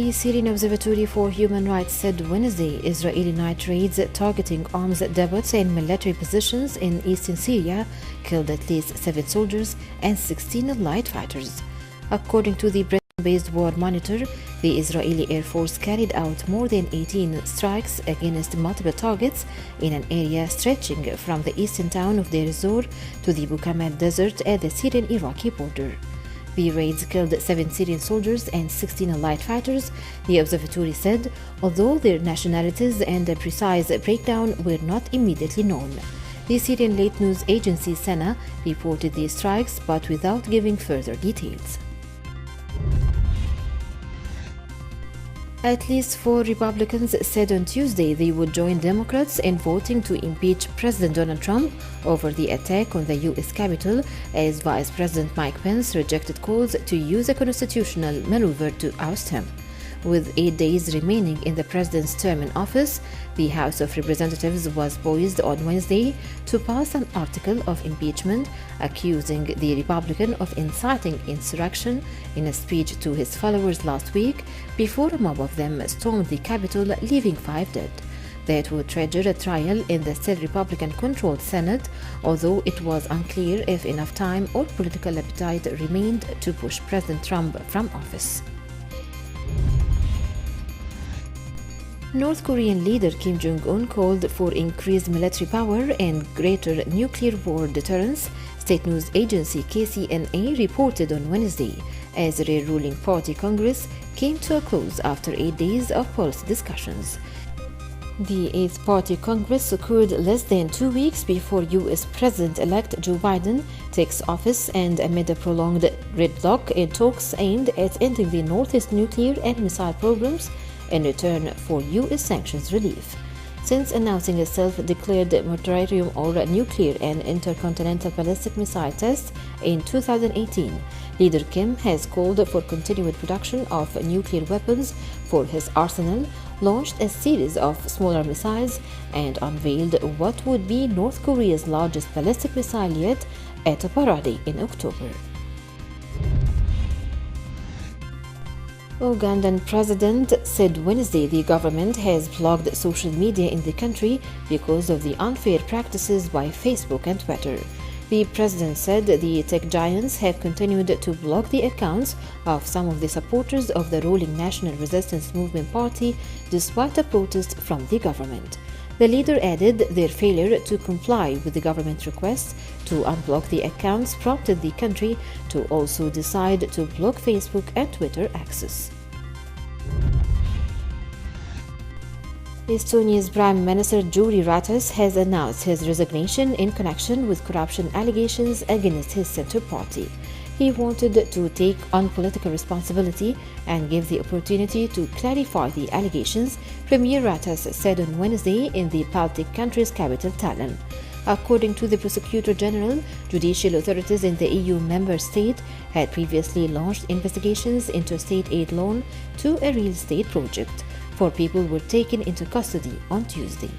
The Syrian Observatory for Human Rights said Wednesday Israeli night raids targeting arms depots and military positions in eastern Syria killed at least 7 soldiers and 16 allied fighters. According to the Britain-based War Monitor, the Israeli Air Force carried out more than 18 strikes against multiple targets in an area stretching from the eastern town of Deir ez-Zor to the Bukamal Desert at the Syrian-Iraqi border. The raids killed 7 Syrian soldiers and 16 allied fighters, the observatory said, although their nationalities and a precise breakdown were not immediately known. The Syrian late news agency SANA reported these strikes but without giving further details. At least 4 Republicans said on Tuesday they would join Democrats in voting to impeach President Donald Trump over the attack on the U.S. Capitol, as Vice President Mike Pence rejected calls to use a constitutional maneuver to oust him. With 8 days remaining in the president's term in office, the House of Representatives was poised on Wednesday to pass an article of impeachment accusing the Republican of inciting insurrection in a speech to his followers last week before a mob of them stormed the Capitol, leaving 5 dead. That would trigger a trial in the still Republican-controlled Senate, although it was unclear if enough time or political appetite remained to push President Trump from office. North Korean leader Kim Jong-un called for increased military power and greater nuclear war deterrence, state news agency KCNA reported on Wednesday, as the ruling party Congress came to a close after 8 days of policy discussions. The 8th Party Congress occurred less than 2 weeks before U.S. President-elect Joe Biden takes office and amid a prolonged gridlock in talks aimed at ending the Northeast nuclear and missile programs in return for U.S. sanctions relief. Since announcing a self-declared moratorium on nuclear and intercontinental ballistic missile tests in 2018, Leader Kim has called for continued production of nuclear weapons for his arsenal, launched a series of smaller missiles, and unveiled what would be North Korea's largest ballistic missile yet at a parade in October. Ugandan president said Wednesday the government has blocked social media in the country because of the unfair practices by Facebook and Twitter. The president said the tech giants have continued to block the accounts of some of the supporters of the ruling National Resistance Movement Party despite a protest from the government. The leader added their failure to comply with the government request to unblock the accounts prompted the country to also decide to block Facebook and Twitter access. Estonia's Prime Minister Jüri Ratas has announced his resignation in connection with corruption allegations against his center party. He wanted to take on political responsibility and give the opportunity to clarify the allegations, Premier Ratas said on Wednesday in the Baltic country's capital Tallinn. According to the Prosecutor General, judicial authorities in the EU member state had previously launched investigations into state aid loan to a real estate project. 4 people were taken into custody on Tuesday.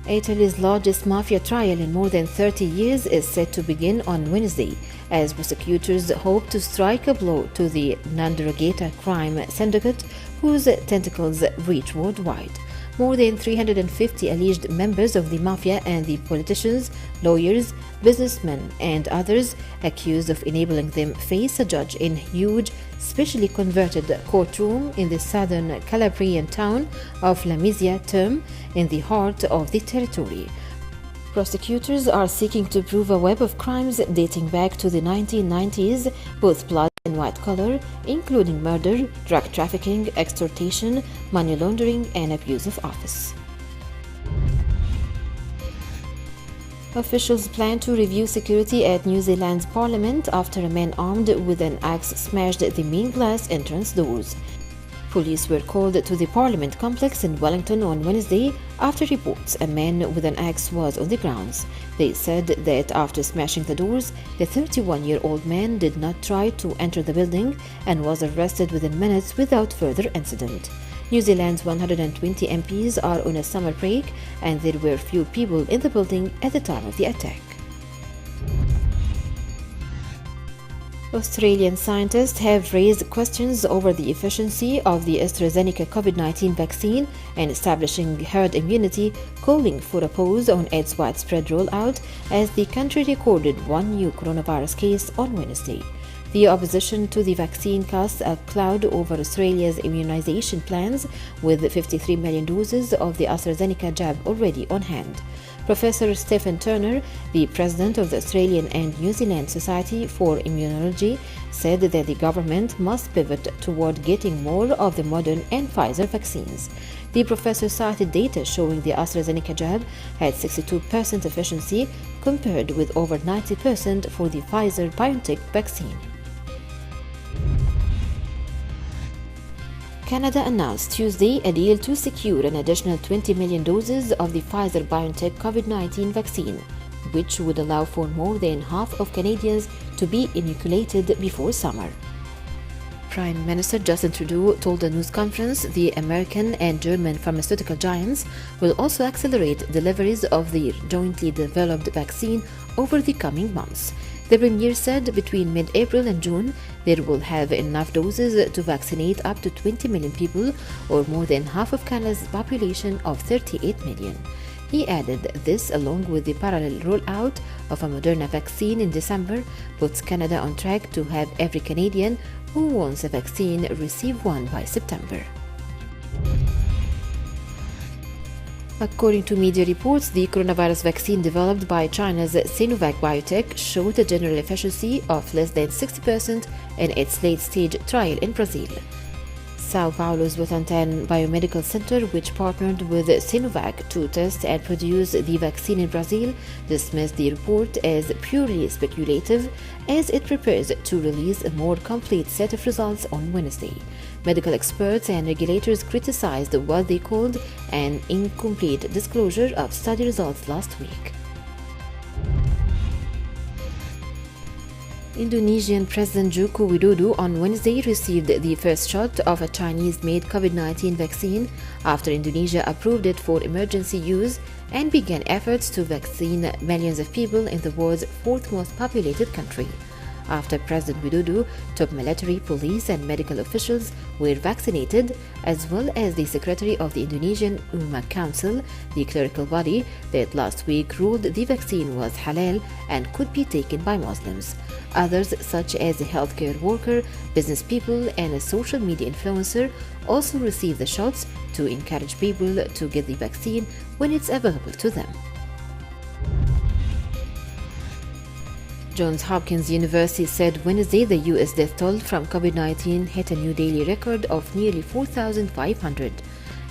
Italy's largest mafia trial in more than 30 years is set to begin on Wednesday, as prosecutors hope to strike a blow to the 'Ndrangheta crime syndicate, whose tentacles reach worldwide. More than 350 alleged members of the mafia and the politicians, lawyers, businessmen, and others accused of enabling them face a judge in huge, specially converted courtroom in the southern Calabrian town of Lamezia Terme in the heart of the territory. Prosecutors are seeking to prove a web of crimes dating back to the 1990s, both blood and white collar, including murder, drug trafficking, extortion, money laundering, and abuse of office. Officials plan to review security at New Zealand's parliament after a man armed with an axe smashed the main glass entrance doors. Police were called to the Parliament complex in Wellington on Wednesday after reports a man with an axe was on the grounds. They said that after smashing the doors, the 31-year-old man did not try to enter the building and was arrested within minutes without further incident. New Zealand's 120 MPs are on a summer break, and there were few people in the building at the time of the attack. Australian scientists have raised questions over the efficiency of the AstraZeneca COVID-19 vaccine and establishing herd immunity, calling for a pause on its widespread rollout as the country recorded one new coronavirus case on Wednesday. The opposition to the vaccine casts a cloud over Australia's immunization plans, with 53 million doses of the AstraZeneca jab already on hand. Professor Stephen Turner, the president of the Australian and New Zealand Society for Immunology, said that the government must pivot toward getting more of the Moderna and Pfizer vaccines. The professor cited data showing the AstraZeneca jab had 62% efficiency compared with over 90% for the Pfizer-BioNTech vaccine. Canada announced Tuesday a deal to secure an additional 20 million doses of the Pfizer-BioNTech COVID-19 vaccine, which would allow for more than half of Canadians to be inoculated before summer. Prime Minister Justin Trudeau told a news conference the American and German pharmaceutical giants will also accelerate deliveries of the jointly developed vaccine over the coming months. The Premier said between mid-April and June, there will have enough doses to vaccinate up to 20 million people, or more than half of Canada's population of 38 million. He added this, along with the parallel rollout of a Moderna vaccine in December, puts Canada on track to have every Canadian who wants a vaccine receive one by September. According to media reports, the coronavirus vaccine developed by China's Sinovac Biotech showed a general efficiency of less than 60% in its late-stage trial in Brazil. Sao Paulo's Butantan Biomedical Center, which partnered with Sinovac to test and produce the vaccine in Brazil, dismissed the report as purely speculative as it prepares to release a more complete set of results on Wednesday. Medical experts and regulators criticized what they called an incomplete disclosure of study results last week. Indonesian President Joko Widodo on Wednesday received the first shot of a Chinese-made COVID-19 vaccine after Indonesia approved it for emergency use and began efforts to vaccine millions of people in the world's fourth most populated country. After President Widodo, top military, police and medical officials were vaccinated, as well as the Secretary of the Indonesian Ummah Council, the clerical body that last week ruled the vaccine was halal and could be taken by Muslims. Others, such as a healthcare worker, business people and a social media influencer, also received the shots to encourage people to get the vaccine when it's available to them. Johns Hopkins University said Wednesday the U.S. death toll from COVID-19 hit a new daily record of nearly 4,500.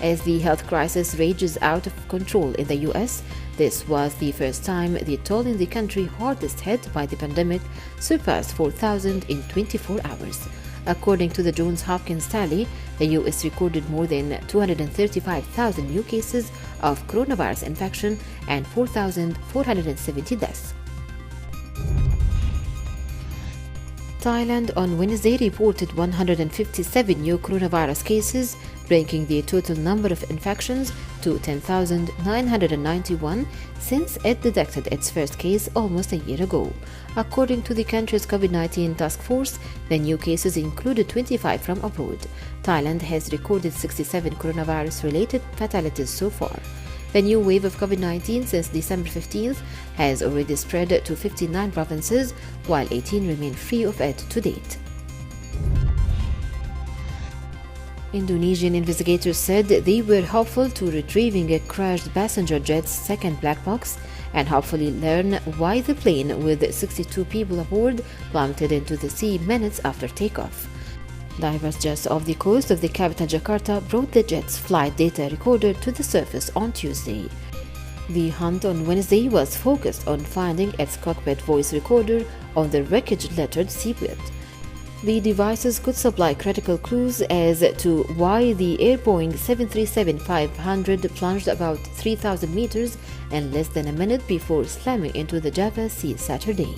As the health crisis rages out of control in the U.S., this was the first time the toll in the country hardest hit by the pandemic surpassed 4,000 in 24 hours. According to the Johns Hopkins tally, the U.S. recorded more than 235,000 new cases of coronavirus infection and 4,470 deaths. Thailand on Wednesday reported 157 new coronavirus cases, bringing the total number of infections to 10,991 since it detected its first case almost a year ago. According to the country's COVID-19 task force, the new cases included 25 from abroad. Thailand has recorded 67 coronavirus-related fatalities so far. The new wave of COVID-19 since December 15th has already spread to 59 provinces, while 18 remain free of it to date. Indonesian investigators said they were hopeful to retrieving a crashed passenger jet's second black box and hopefully learn why the plane with 62 people aboard plummeted into the sea minutes after takeoff. Divers just off the coast of the capital Jakarta brought the jet's flight data recorder to the surface on Tuesday. The hunt on Wednesday was focused on finding its cockpit voice recorder on the wreckage-littered seabed. The devices could supply critical clues as to why the Air Boeing 737-500 plunged about 3,000 meters in less than a minute before slamming into the Java Sea Saturday.